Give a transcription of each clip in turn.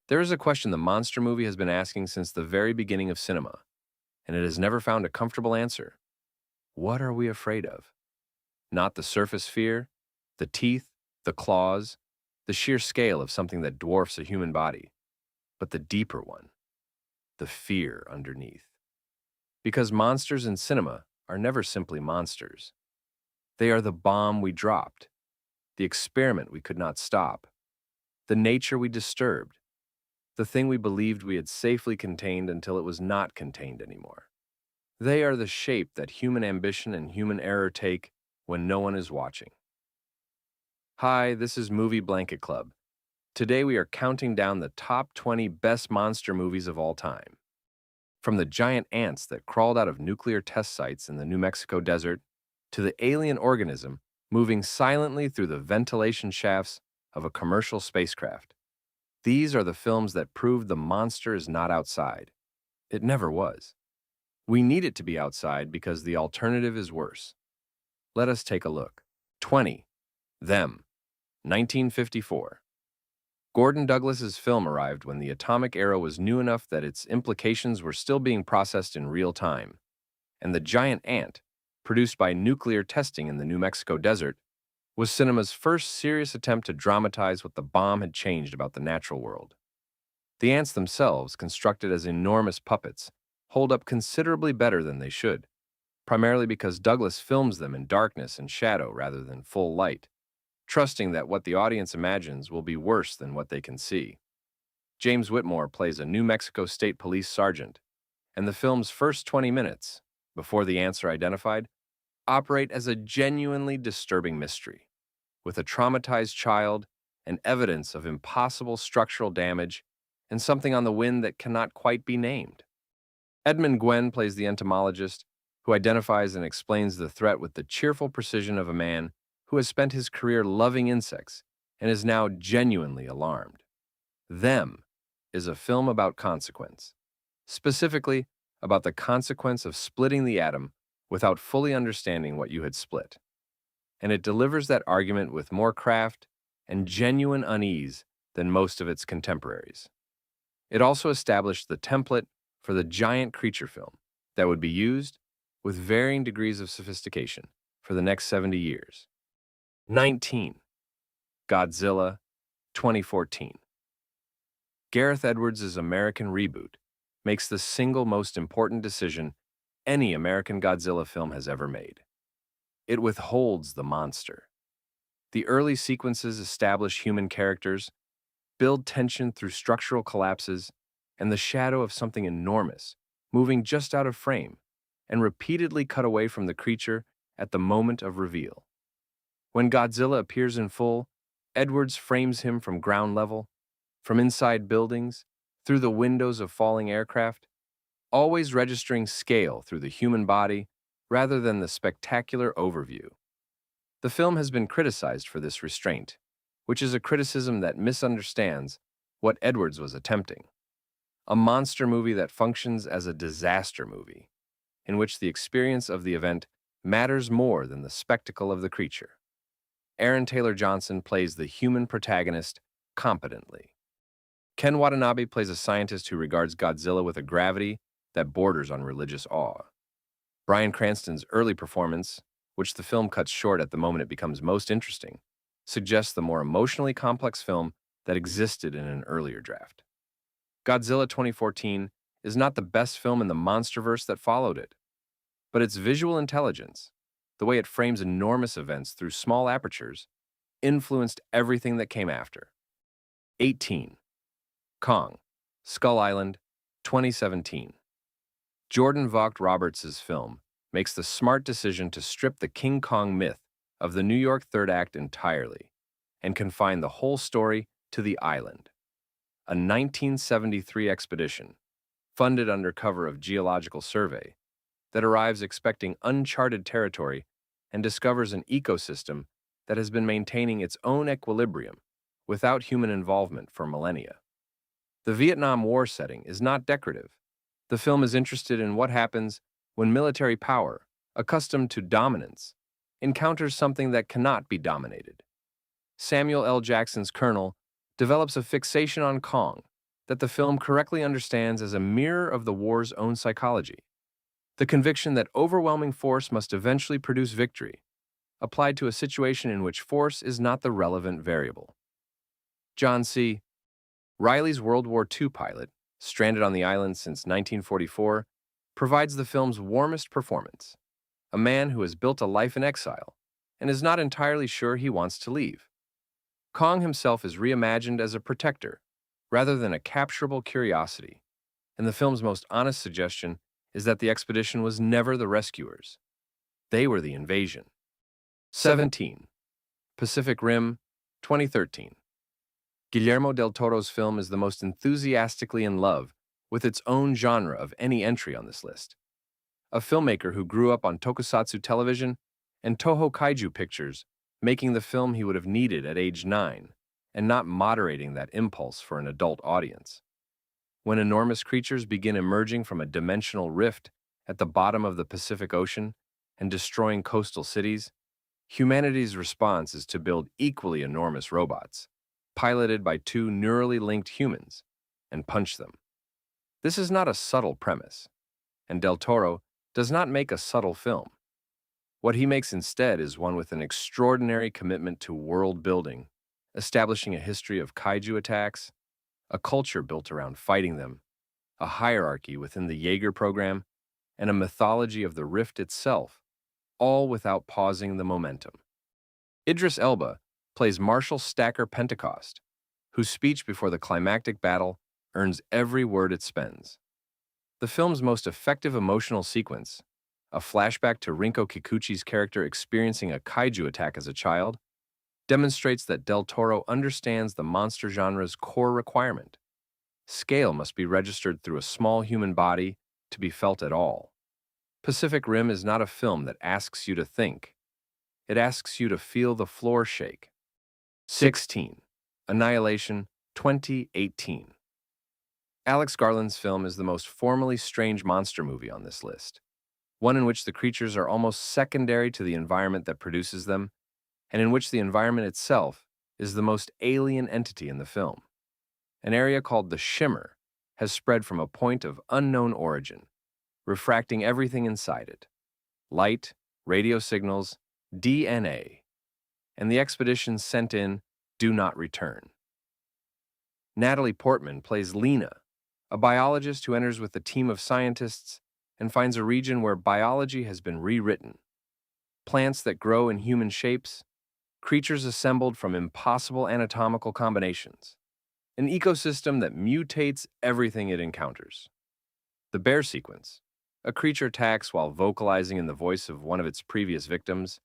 There is a question the monster movie has been asking since the very beginning of cinema, and it has never found a comfortable answer. What are we afraid of? Not the surface fear, the teeth, the claws, the sheer scale of something that dwarfs a human body, but the deeper one, the fear underneath. Because monsters in cinema are never simply monsters. They are the bomb we dropped, the experiment we could not stop, the nature we disturbed, the thing we believed we had safely contained until it was not contained anymore. They are the shape that human ambition and human error take when no one is watching. Hi, this is Movie Blanket Club. Today we are counting down the top 20 best monster movies of all time. From the giant ants that crawled out of nuclear test sites in the New Mexico desert, to the alien organism moving silently through the ventilation shafts of a commercial spacecraft. These are the films that proved the monster is not outside. It never was. We need it to be outside because the alternative is worse. Let us take a look. 20. Them. 1954. Gordon Douglas's film arrived when the atomic era was new enough that its implications were still being processed in real time, and The Giant Ant, produced by nuclear testing in the New Mexico desert, was cinema's first serious attempt to dramatize what the bomb had changed about the natural world. The ants themselves, constructed as enormous puppets, hold up considerably better than they should, primarily because Douglas films them in darkness and shadow rather than full light, trusting that what the audience imagines will be worse than what they can see. James Whitmore plays a New Mexico State Police sergeant, and the film's first 20 minutes, before the ants are identified, operate as a genuinely disturbing mystery, with a traumatized child and evidence of impossible structural damage and something on the wind that cannot quite be named. Edmund Gwenn plays the entomologist, who identifies and explains the threat with the cheerful precision of a man who has spent his career loving insects and is now genuinely alarmed. Them is a film about consequence, specifically about the consequence of splitting the atom without fully understanding what you had split. And it delivers that argument with more craft and genuine unease than most of its contemporaries. It also established the template for the giant creature film that would be used, with varying degrees of sophistication, for the next 70 years. 19. Godzilla, 2014. Gareth Edwards' American reboot makes the single most important decision any American Godzilla film has ever made. It withholds the monster. The early sequences establish human characters, build tension through structural collapses, and the shadow of something enormous, moving just out of frame, and repeatedly cut away from the creature at the moment of reveal. When Godzilla appears in full, Edwards frames him from ground level, from inside buildings, through the windows of falling aircraft, always registering scale through the human body rather than the spectacular overview. The film has been criticized for this restraint, which is a criticism that misunderstands what Edwards was attempting. A monster movie that functions as a disaster movie, in which the experience of the event matters more than the spectacle of the creature. Aaron Taylor Johnson plays the human protagonist competently. Ken Watanabe plays a scientist who regards Godzilla with a gravity that borders on religious awe. Bryan Cranston's early performance, which the film cuts short at the moment it becomes most interesting, suggests the more emotionally complex film that existed in an earlier draft. Godzilla 2014 is not the best film in the monsterverse that followed it, but its visual intelligence, the way it frames enormous events through small apertures, influenced everything that came after. 18. Kong, Skull Island, 2017. Jordan Vogt Roberts' film makes the smart decision to strip the King Kong myth of the New York Third Act entirely and confine the whole story to the island. A 1973 expedition, funded under cover of Geological Survey, that arrives expecting uncharted territory and discovers an ecosystem that has been maintaining its own equilibrium without human involvement for millennia. The Vietnam War setting is not decorative. The film is interested in what happens when military power, accustomed to dominance, encounters something that cannot be dominated. Samuel L. Jackson's Colonel develops a fixation on Kong, that the film correctly understands as a mirror of the war's own psychology. The conviction that overwhelming force must eventually produce victory, applied to a situation in which force is not the relevant variable. John C. Reilly's World War II pilot, stranded on the island since 1944, provides the film's warmest performance. A man who has built a life in exile and is not entirely sure he wants to leave. Kong himself is reimagined as a protector rather than a capturable curiosity, and the film's most honest suggestion is that the expedition was never the rescuers. They were the invasion. 17. Pacific Rim, 2013. Guillermo del Toro's film is the most enthusiastically in love with its own genre of any entry on this list. A filmmaker who grew up on tokusatsu television and Toho Kaiju pictures, making the film he would have needed at age 9, and not moderating that impulse for an adult audience. When enormous creatures begin emerging from a dimensional rift at the bottom of the Pacific Ocean and destroying coastal cities, humanity's response is to build equally enormous robots, piloted by two neurally linked humans, and punch them. This is not a subtle premise, and Del Toro does not make a subtle film. What he makes instead is one with an extraordinary commitment to world building, establishing a history of kaiju attacks, a culture built around fighting them, a hierarchy within the Jaeger program, and a mythology of the rift itself, all without pausing the momentum. Idris Elba plays Marshal Stacker Pentecost, whose speech before the climactic battle earns every word it spends. The film's most effective emotional sequence, a flashback to Rinko Kikuchi's character experiencing a kaiju attack as a child, demonstrates that Del Toro understands the monster genre's core requirement. Scale must be registered through a small human body to be felt at all. Pacific Rim is not a film that asks you to think. It asks you to feel the floor shake. 16. Annihilation, 2018. Alex Garland's film is the most formally strange monster movie on this list, one in which the creatures are almost secondary to the environment that produces them, and in which the environment itself is the most alien entity in the film. An area called the Shimmer has spread from a point of unknown origin, refracting everything inside it: light, radio signals, DNA, and the expeditions sent in do not return. Natalie Portman plays Lena, a biologist who enters with a team of scientists and finds a region where biology has been rewritten. Plants that grow in human shapes, creatures assembled from impossible anatomical combinations, an ecosystem that mutates everything it encounters. The bear sequence, a creature attacks while vocalizing in the voice of one of its previous victims,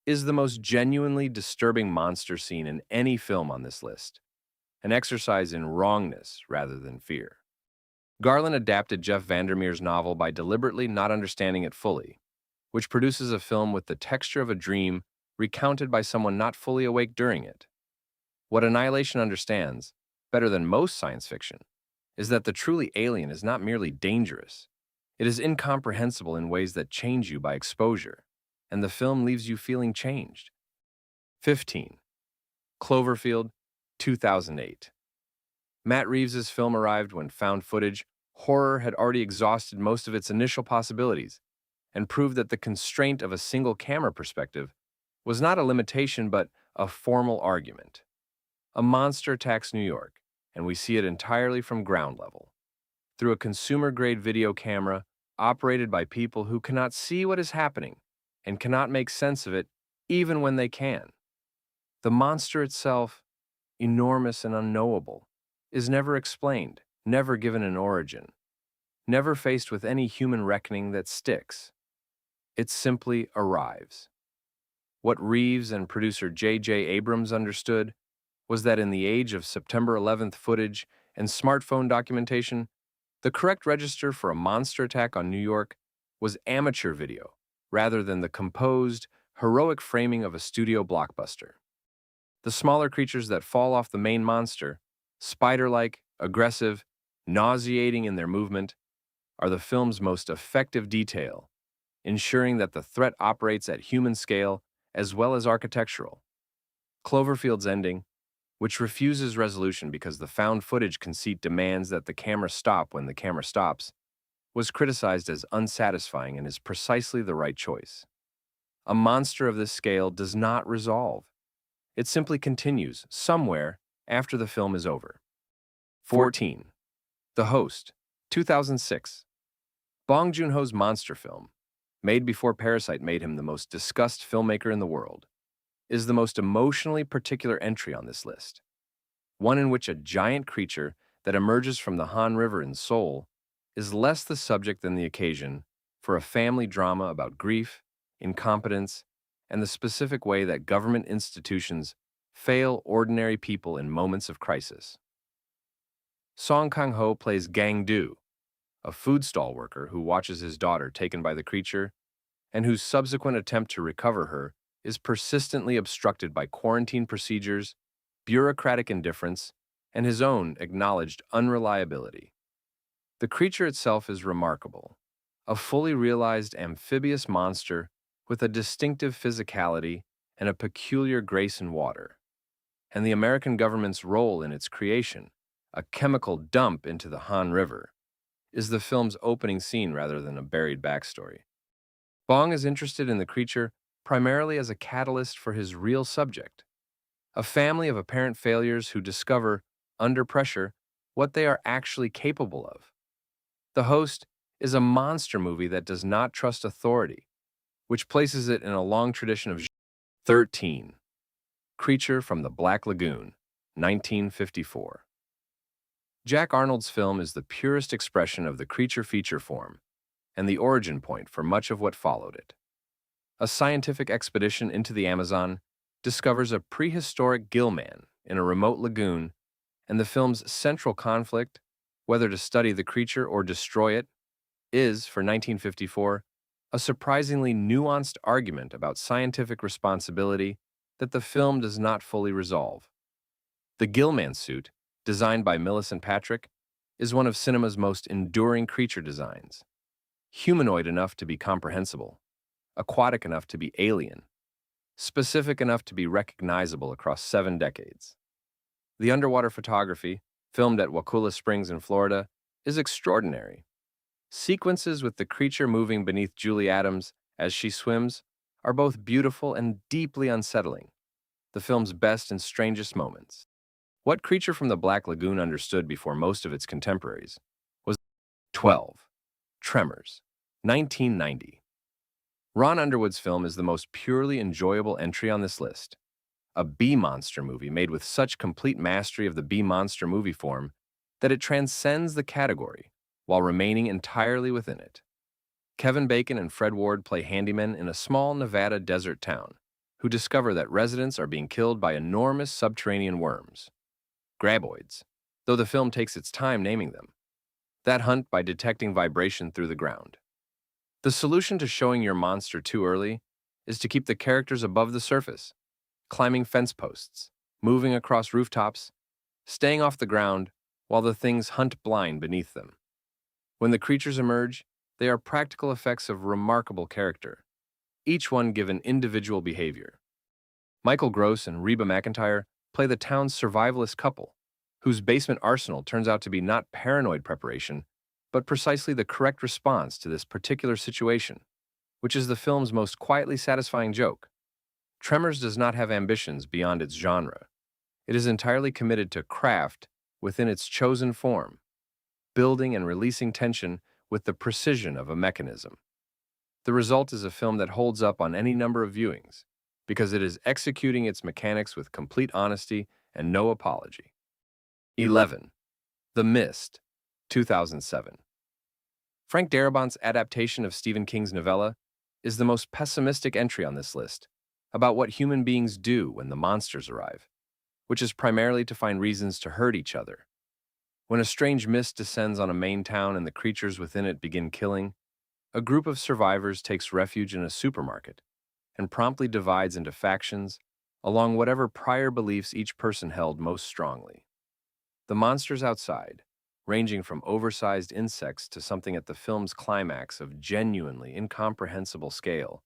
is the most genuinely disturbing monster scene in any film on this list, an exercise in wrongness rather than fear. Garland adapted Jeff Vandermeer's novel by deliberately not understanding it fully, which produces a film with the texture of a dream recounted by someone not fully awake during it. What Annihilation understands, better than most science fiction, is that the truly alien is not merely dangerous. It is incomprehensible in ways that change you by exposure, and the film leaves you feeling changed. 15. Cloverfield, 2008. Matt Reeves' film arrived when found footage horror had already exhausted most of its initial possibilities and proved that the constraint of a single camera perspective was not a limitation but a formal argument. A monster attacks New York, and we see it entirely from ground level, through a consumer-grade video camera operated by people who cannot see what is happening and cannot make sense of it even when they can. The monster itself, enormous and unknowable, is never explained, never given an origin, never faced with any human reckoning that sticks. It simply arrives. What Reeves and producer J.J. Abrams understood was that in the age of September 11th footage and smartphone documentation, the correct register for a monster attack on New York was amateur video rather than the composed, heroic framing of a studio blockbuster. The smaller creatures that fall off the main monster, spider-like, aggressive, nauseating in their movement, are the film's most effective detail, ensuring that the threat operates at human scale as well as architectural. Cloverfield's ending, which refuses resolution because the found footage conceit demands that the camera stop when the camera stops, was criticized as unsatisfying and is precisely the right choice. A monster of this scale does not resolve. It simply continues somewhere after the film is over. 14. The Host, 2006. Bong Joon-ho's monster film, made before Parasite made him the most discussed filmmaker in the world, is the most emotionally particular entry on this list. One in which a giant creature that emerges from the Han River in Seoul is less the subject than the occasion for a family drama about grief, incompetence, and the specific way that government institutions fail ordinary people in moments of crisis. Song Kang-ho plays Gang Do, a food stall worker who watches his daughter taken by the creature and whose subsequent attempt to recover her is persistently obstructed by quarantine procedures, bureaucratic indifference, and his own acknowledged unreliability. The creature itself is remarkable, a fully realized amphibious monster with a distinctive physicality and a peculiar grace in water. And the American government's role in its creation, a chemical dump into the Han River, is the film's opening scene rather than a buried backstory. Bong is interested in the creature primarily as a catalyst for his real subject, a family of apparent failures who discover, under pressure, what they are actually capable of. The Host is a monster movie that does not trust authority, which places it in a long tradition of 13. Creature from the Black Lagoon, 1954. Jack Arnold's film is the purest expression of the creature feature form and the origin point for much of what followed it. A scientific expedition into the Amazon discovers a prehistoric gillman in a remote lagoon, and the film's central conflict, whether to study the creature or destroy it, is, for 1954, a surprisingly nuanced argument about scientific responsibility that the film does not fully resolve. The Gillman suit, designed by Millicent Patrick, is one of cinema's most enduring creature designs. Humanoid enough to be comprehensible, aquatic enough to be alien, specific enough to be recognizable across 7 decades. The underwater photography, filmed at Wakulla Springs in Florida, is extraordinary. Sequences with the creature moving beneath Julie Adams as she swims are both beautiful and deeply unsettling, the film's best and strangest moments. What Creature from the Black Lagoon understood before most of its contemporaries was 12. Tremors, 1990. Ron Underwood's film is the most purely enjoyable entry on this list. A B-monster movie made with such complete mastery of the B-monster movie form that it transcends the category while remaining entirely within it. Kevin Bacon and Fred Ward play handymen in a small Nevada desert town who discover that residents are being killed by enormous subterranean worms, graboids, though the film takes its time naming them, that hunt by detecting vibration through the ground. The solution to showing your monster too early is to keep the characters above the surface, climbing fence posts, moving across rooftops, staying off the ground while the things hunt blind beneath them. When the creatures emerge, they are practical effects of remarkable character, each one given individual behavior. Michael Gross and Reba McEntire play the town's survivalist couple, whose basement arsenal turns out to be not paranoid preparation, but precisely the correct response to this particular situation, which is the film's most quietly satisfying joke. Tremors does not have ambitions beyond its genre. It is entirely committed to craft within its chosen form, building and releasing tension with the precision of a mechanism. The result is a film that holds up on any number of viewings, because it is executing its mechanics with complete honesty and no apology. 11. The Mist, 2007. Frank Darabont's adaptation of Stephen King's novella is the most pessimistic entry on this list, about what human beings do when the monsters arrive, which is primarily to find reasons to hurt each other. When a strange mist descends on a Maine town and the creatures within it begin killing, a group of survivors takes refuge in a supermarket and promptly divides into factions along whatever prior beliefs each person held most strongly. The monsters outside, ranging from oversized insects to something at the film's climax of genuinely incomprehensible scale,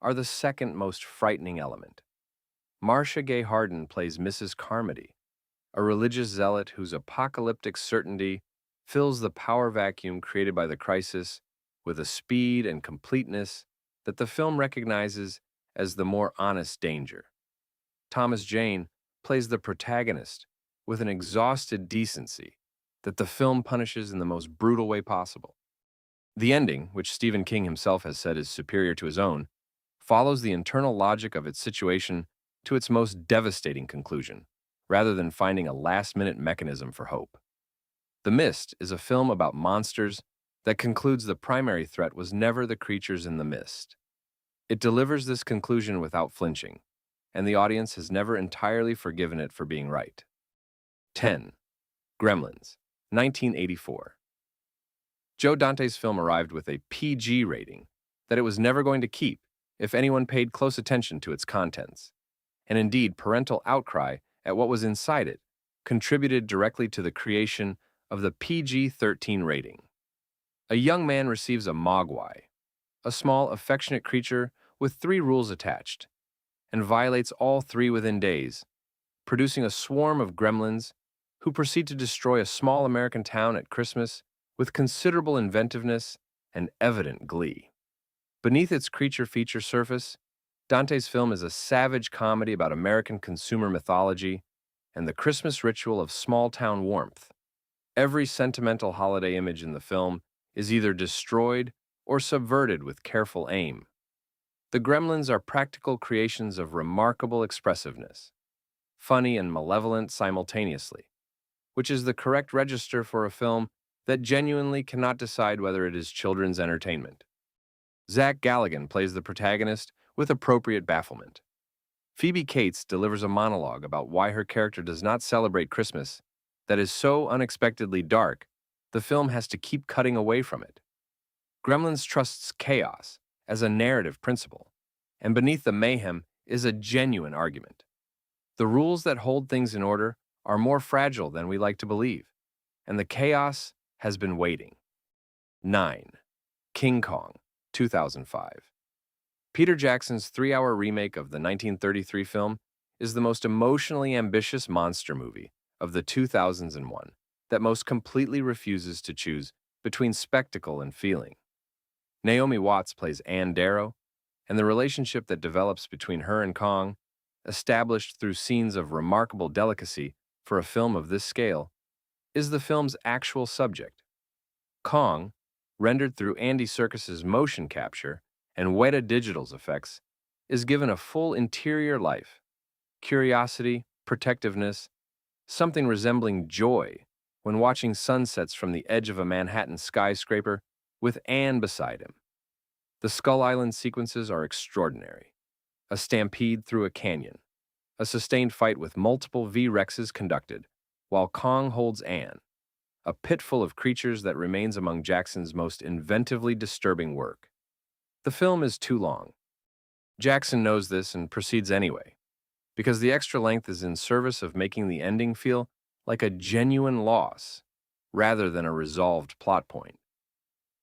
are the second most frightening element. Marcia Gay Harden plays Mrs. Carmody, a religious zealot whose apocalyptic certainty fills the power vacuum created by the crisis with a speed and completeness that the film recognizes as the more honest danger. Thomas Jane plays the protagonist with an exhausted decency that the film punishes in the most brutal way possible. The ending, which Stephen King himself has said is superior to his own, follows the internal logic of its situation to its most devastating conclusion, rather than finding a last-minute mechanism for hope. The Mist is a film about monsters that concludes the primary threat was never the creatures in the mist. It delivers this conclusion without flinching, and the audience has never entirely forgiven it for being right. 10. Gremlins, 1984. Joe Dante's film arrived with a PG rating that it was never going to keep if anyone paid close attention to its contents. And indeed, parental outcry at what was inside it contributed directly to the creation of the PG-13 rating. A young man receives a mogwai, a small, affectionate creature with 3 rules attached, and violates all 3 within days, producing a swarm of gremlins who proceed to destroy a small American town at Christmas with considerable inventiveness and evident glee. Beneath its creature feature surface, Dante's film is a savage comedy about American consumer mythology and the Christmas ritual of small-town warmth. Every sentimental holiday image in the film is either destroyed or subverted with careful aim. The Gremlins are practical creations of remarkable expressiveness, funny and malevolent simultaneously, which is the correct register for a film that genuinely cannot decide whether it is children's entertainment. Zach Galligan plays the protagonist with appropriate bafflement. Phoebe Cates delivers a monologue about why her character does not celebrate Christmas that is so unexpectedly dark, the film has to keep cutting away from it. Gremlins trusts chaos as a narrative principle, and beneath the mayhem is a genuine argument. The rules that hold things in order are more fragile than we like to believe, and the chaos has been waiting. 9. King Kong, 2005. Peter Jackson's 3-hour remake of the 1933 film is the most emotionally ambitious monster movie of the 2001 that most completely refuses to choose between spectacle and feeling. Naomi Watts plays Ann Darrow, and the relationship that develops between her and Kong, established through scenes of remarkable delicacy for a film of this scale, is the film's actual subject. Kong, rendered through Andy Serkis's motion capture and Weta Digital's effects, is given a full interior life, curiosity, protectiveness, something resembling joy when watching sunsets from the edge of a Manhattan skyscraper with Anne beside him. The Skull Island sequences are extraordinary. A stampede through a canyon, a sustained fight with multiple V-Rexes conducted, while Kong holds Anne, a pit full of creatures that remains among Jackson's most inventively disturbing work. The film is too long. Jackson knows this and proceeds anyway, because the extra length is in service of making the ending feel like a genuine loss, rather than a resolved plot point.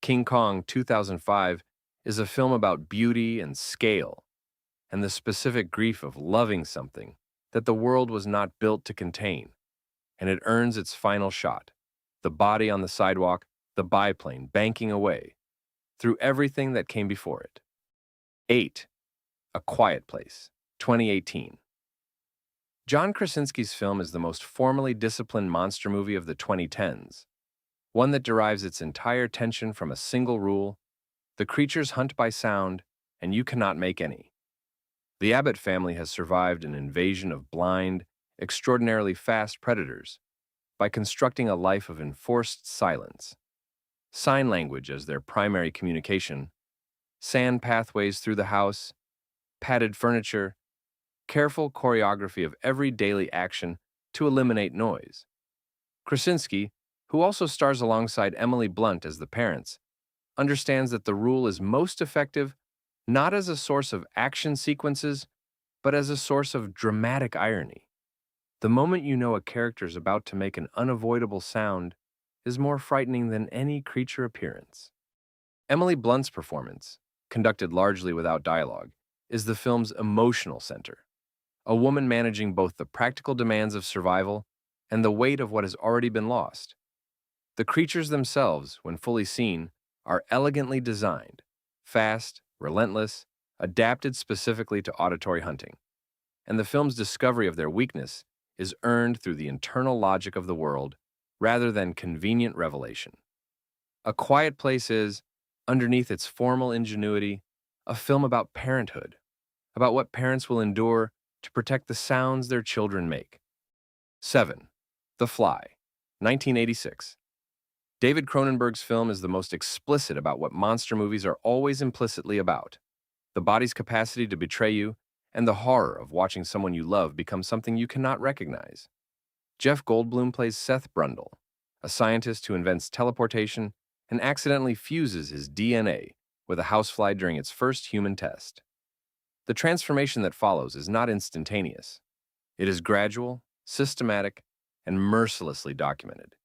King Kong 2005 is a film about beauty and scale, and the specific grief of loving something that the world was not built to contain, and it earns its final shot, the body on the sidewalk, the biplane banking away, through everything that came before it. 8. A Quiet Place, 2018. John Krasinski's film is the most formally disciplined monster movie of the 2010s, one that derives its entire tension from a single rule: the creatures hunt by sound, and you cannot make any. The Abbott family has survived an invasion of blind, extraordinarily fast predators by constructing a life of enforced silence, sign language as their primary communication, sand pathways through the house, padded furniture, careful choreography of every daily action to eliminate noise. Krasinski, who also stars alongside Emily Blunt as the parents, understands that the rule is most effective not as a source of action sequences, but as a source of dramatic irony. The moment you know a character is about to make an unavoidable sound is more frightening than any creature appearance. Emily Blunt's performance, conducted largely without dialogue, is the film's emotional center, a woman managing both the practical demands of survival and the weight of what has already been lost. The creatures themselves, when fully seen, are elegantly designed, fast, relentless, adapted specifically to auditory hunting. And the film's discovery of their weakness is earned through the internal logic of the world rather than convenient revelation. A Quiet Place is, underneath its formal ingenuity, a film about parenthood, about what parents will endure to protect the sounds their children make. 7. The Fly, 1986. David Cronenberg's film is the most explicit about what monster movies are always implicitly about: the body's capacity to betray you, and the horror of watching someone you love become something you cannot recognize. Jeff Goldblum plays Seth Brundle, a scientist who invents teleportation and accidentally fuses his DNA with a housefly during its first human test. The transformation that follows is not instantaneous. It is gradual, systematic, and mercilessly documented,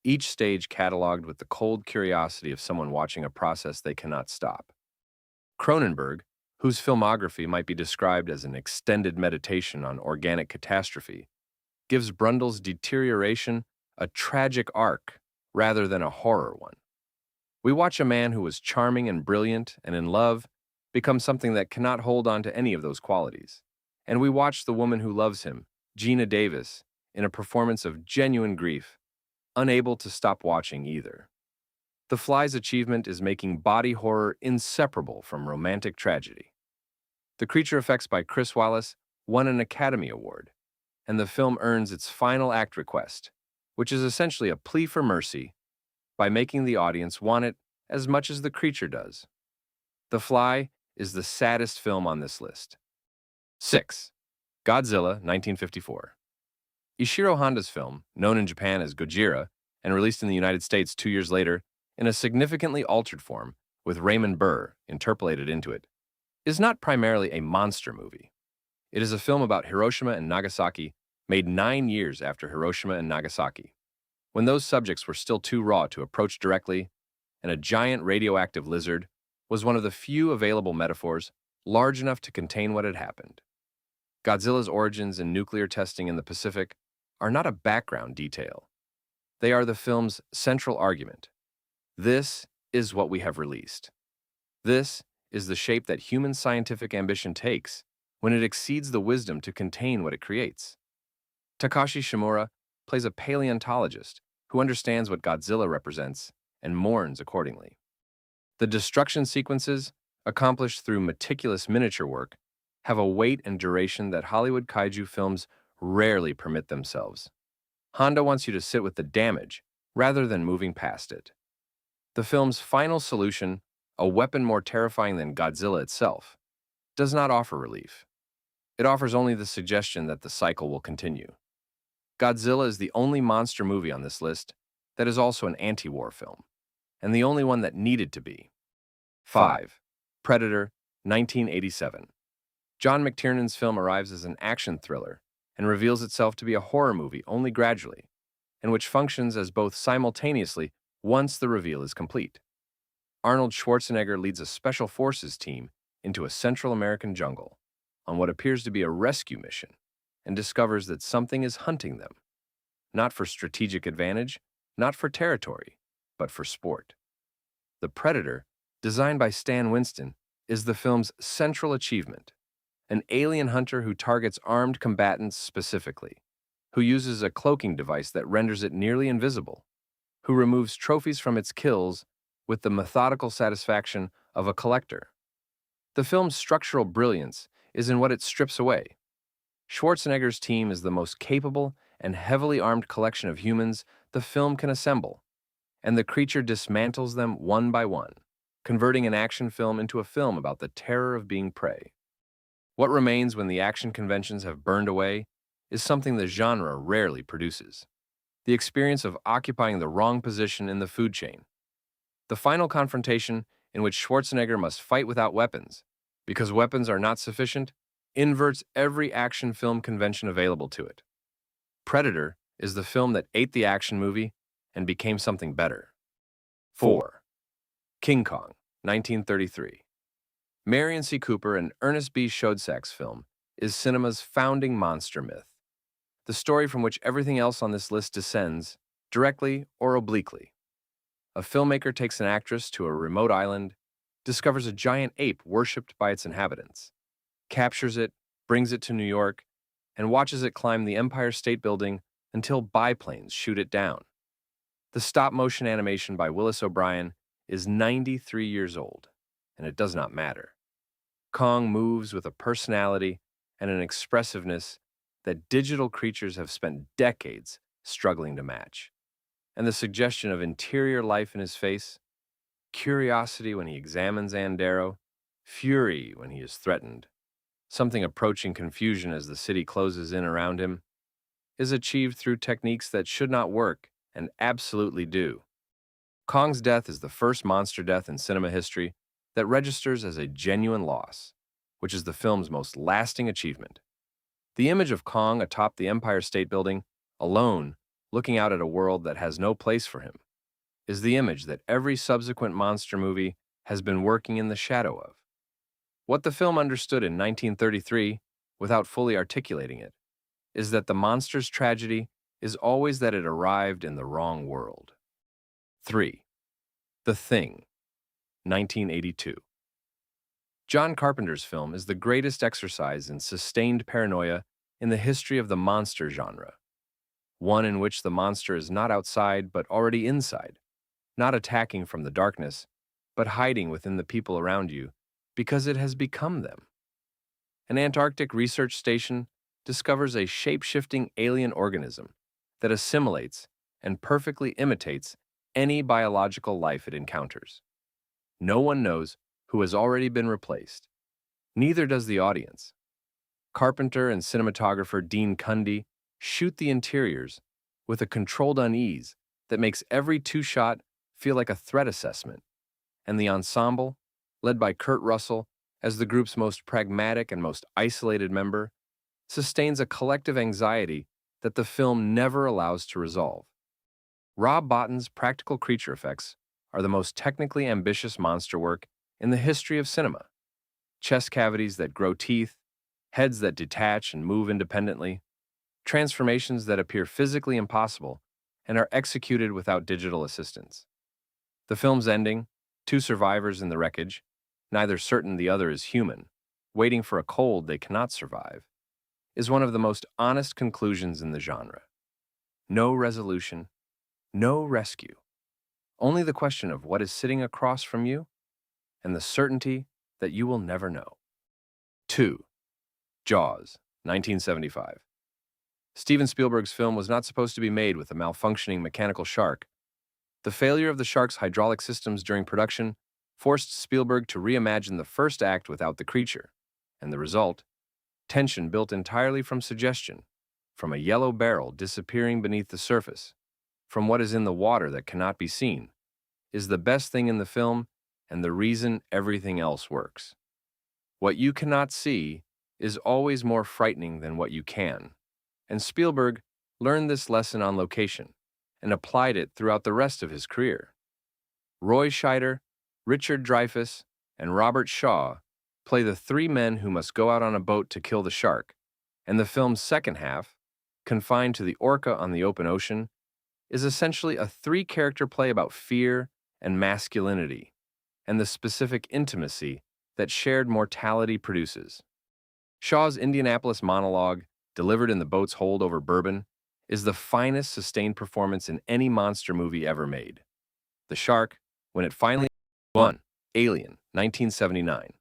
each stage cataloged with the cold curiosity of someone watching a process they cannot stop. Cronenberg, whose filmography might be described as an extended meditation on organic catastrophe, gives Brundle's deterioration a tragic arc rather than a horror one. We watch a man who was charming and brilliant and in love become something that cannot hold on to any of those qualities. And we watch the woman who loves him, Gina Davis, in a performance of genuine grief, unable to stop watching either. The Fly's achievement is making body horror inseparable from romantic tragedy. The creature effects by Chris Wallace won an Academy Award, and the film earns its final act request, which is essentially a plea for mercy, by making the audience want it as much as the creature does. The Fly is the saddest film on this list. 6. Godzilla, 1954. Ishiro Honda's film, known in Japan as Gojira and released in the United States 2 years later in a significantly altered form with Raymond Burr interpolated into it, is not primarily a monster movie. It is a film about Hiroshima and Nagasaki made 9 years after Hiroshima and Nagasaki, when those subjects were still too raw to approach directly, and a giant radioactive lizard was one of the few available metaphors large enough to contain what had happened. Godzilla's origins and nuclear testing in the Pacific are not a background detail. They are the film's central argument. This is what we have released. This is the shape that human scientific ambition takes when it exceeds the wisdom to contain what it creates. Takashi Shimura plays a paleontologist who understands what Godzilla represents and mourns accordingly. The destruction sequences, accomplished through meticulous miniature work, have a weight and duration that Hollywood kaiju films rarely permit themselves. Honda wants you to sit with the damage rather than moving past it. The film's final solution, a weapon more terrifying than Godzilla itself, does not offer relief. It offers only the suggestion that the cycle will continue. Godzilla is the only monster movie on this list that is also an anti-war film, and the only one that needed to be. 5. Predator, 1987. John McTiernan's film arrives as an action thriller and reveals itself to be a horror movie only gradually, and which functions as both simultaneously once the reveal is complete. Arnold Schwarzenegger leads a special forces team into a Central American jungle on what appears to be a rescue mission and discovers that something is hunting them, not for strategic advantage, not for territory, but for sport. The Predator, designed by Stan Winston, is the film's central achievement: an alien hunter who targets armed combatants specifically, who uses a cloaking device that renders it nearly invisible, who removes trophies from its kills with the methodical satisfaction of a collector. The film's structural brilliance is in what it strips away. Schwarzenegger's team is the most capable and heavily armed collection of humans the film can assemble, and the creature dismantles them one by one, converting an action film into a film about the terror of being prey. What remains when the action conventions have burned away is something the genre rarely produces: the experience of occupying the wrong position in the food chain. The final confrontation, in which Schwarzenegger must fight without weapons, because weapons are not sufficient, inverts every action film convention available to it. Predator is the film that ate the action movie and became something better. 4. King Kong, 1933. Marion C. Cooper and Ernest B. Schoedsack's film is cinema's founding monster myth. the story from which everything else on this list descends, directly or obliquely. A filmmaker takes an actress to a remote island, discovers a giant ape worshipped by its inhabitants, captures it, brings it to New York, and watches it climb the Empire State Building until biplanes shoot it down. The stop-motion animation by Willis O'Brien is 93 years old, and it does not matter. Kong moves with a personality and an expressiveness that digital creatures have spent decades struggling to match. And the suggestion of interior life in his face, curiosity when he examines Andero, fury when he is threatened, something approaching confusion as the city closes in around him, is achieved through techniques that should not work and absolutely do. Kong's death is the first monster death in cinema history that registers as a genuine loss, which is the film's most lasting achievement. The image of Kong atop the Empire State Building, alone, looking out at a world that has no place for him, is the image that every subsequent monster movie has been working in the shadow of. What the film understood in 1933, without fully articulating it, is that the monster's tragedy is always that it arrived in the wrong world. 3. The Thing, 1982. John Carpenter's film is the greatest exercise in sustained paranoia in the history of the monster genre, one in which the monster is not outside but already inside, not attacking from the darkness, but hiding within the people around you because it has become them. An Antarctic research station discovers a shape-shifting alien organism that assimilates and perfectly imitates any biological life it encounters. No one knows who has already been replaced. Neither does the audience. Carpenter and cinematographer Dean Cundey shoot the interiors with a controlled unease that makes every two-shot feel like a threat assessment, and the ensemble, led by Kurt Russell as the group's most pragmatic and most isolated member, sustains a collective anxiety that the film never allows to resolve. Rob Bottin's practical creature effects are the most technically ambitious monster work in the history of cinema. Chest cavities that grow teeth, heads that detach and move independently, transformations that appear physically impossible and are executed without digital assistance. The film's ending, two survivors in the wreckage, neither certain the other is human, waiting for a cold they cannot survive, is one of the most honest conclusions in the genre. No resolution, no rescue, only the question of what is sitting across from you and the certainty that you will never know. 2. Jaws, 1975. Steven Spielberg's film was not supposed to be made with a malfunctioning mechanical shark. The failure of the shark's hydraulic systems during production forced Spielberg to reimagine the first act without the creature, and the result, tension built entirely from suggestion, from a yellow barrel disappearing beneath the surface, from what is in the water that cannot be seen, is the best thing in the film and the reason everything else works. What you cannot see is always more frightening than what you can, and Spielberg learned this lesson on location and applied it throughout the rest of his career. Roy Scheider, Richard Dreyfuss, and Robert Shaw play the three men who must go out on a boat to kill the shark, and the film's second half, confined to the orca on the open ocean, is essentially a three-character play about fear and masculinity, and the specific intimacy that shared mortality produces. Shaw's Indianapolis monologue, delivered in the boat's hold over bourbon, is the finest sustained performance in any monster movie ever made. The shark, when it finally won, Alien, 1979.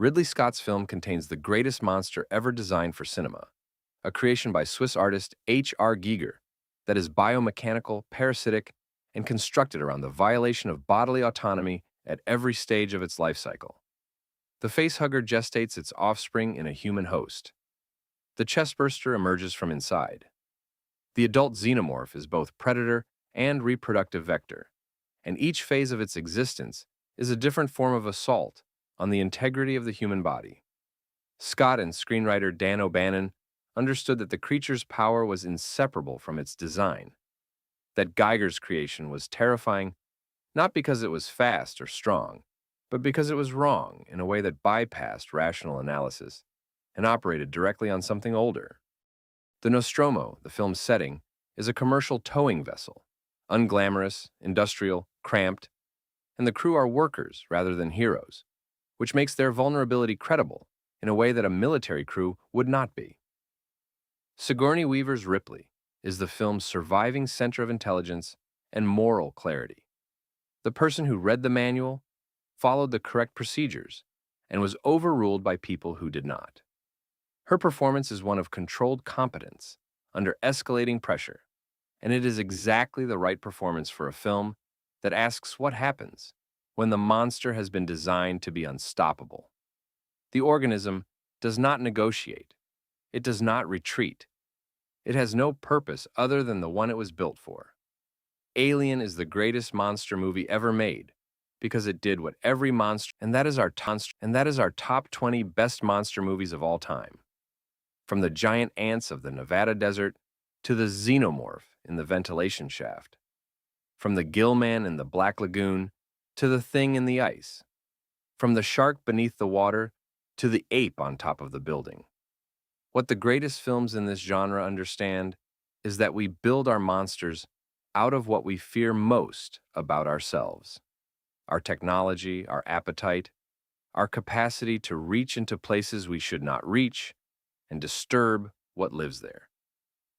Ridley Scott's film contains the greatest monster ever designed for cinema, a creation by Swiss artist H.R. Giger that is biomechanical, parasitic, and constructed around the violation of bodily autonomy at every stage of its life cycle. The facehugger gestates its offspring in a human host. The chestburster emerges from inside. The adult xenomorph is both predator and reproductive vector, and each phase of its existence is a different form of assault on the integrity of the human body. Scott and screenwriter Dan O'Bannon understood that the creature's power was inseparable from its design, that Geiger's creation was terrifying not because it was fast or strong, but because it was wrong in a way that bypassed rational analysis and operated directly on something older. The Nostromo, the film's setting, is a commercial towing vessel, unglamorous, industrial, cramped, and the crew are workers rather than heroes, which makes their vulnerability credible in a way that a military crew would not be. Sigourney Weaver's Ripley is the film's surviving center of intelligence and moral clarity. The person who read the manual, followed the correct procedures, and was overruled by people who did not. Her performance is one of controlled competence under escalating pressure, and it is exactly the right performance for a film that asks what happens when the monster has been designed to be unstoppable. The organism does not negotiate. It does not retreat. It has no purpose other than the one it was built for. Alien is the greatest monster movie ever made because it did what every monster, and that is our top 20 best monster movies of all time. From the giant ants of the Nevada desert to the xenomorph in the ventilation shaft. From the gillman in the Black Lagoon to the thing in the ice. From the shark beneath the water to the ape on top of the building. What the greatest films in this genre understand is that we build our monsters out of what we fear most about ourselves. Our technology, our appetite, our capacity to reach into places we should not reach and disturb what lives there.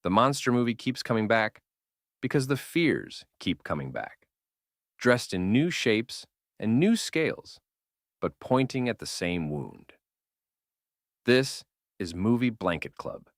The monster movie keeps coming back because the fears keep coming back, dressed in new shapes and new scales, but pointing at the same wound. This is Movie Blanket Club.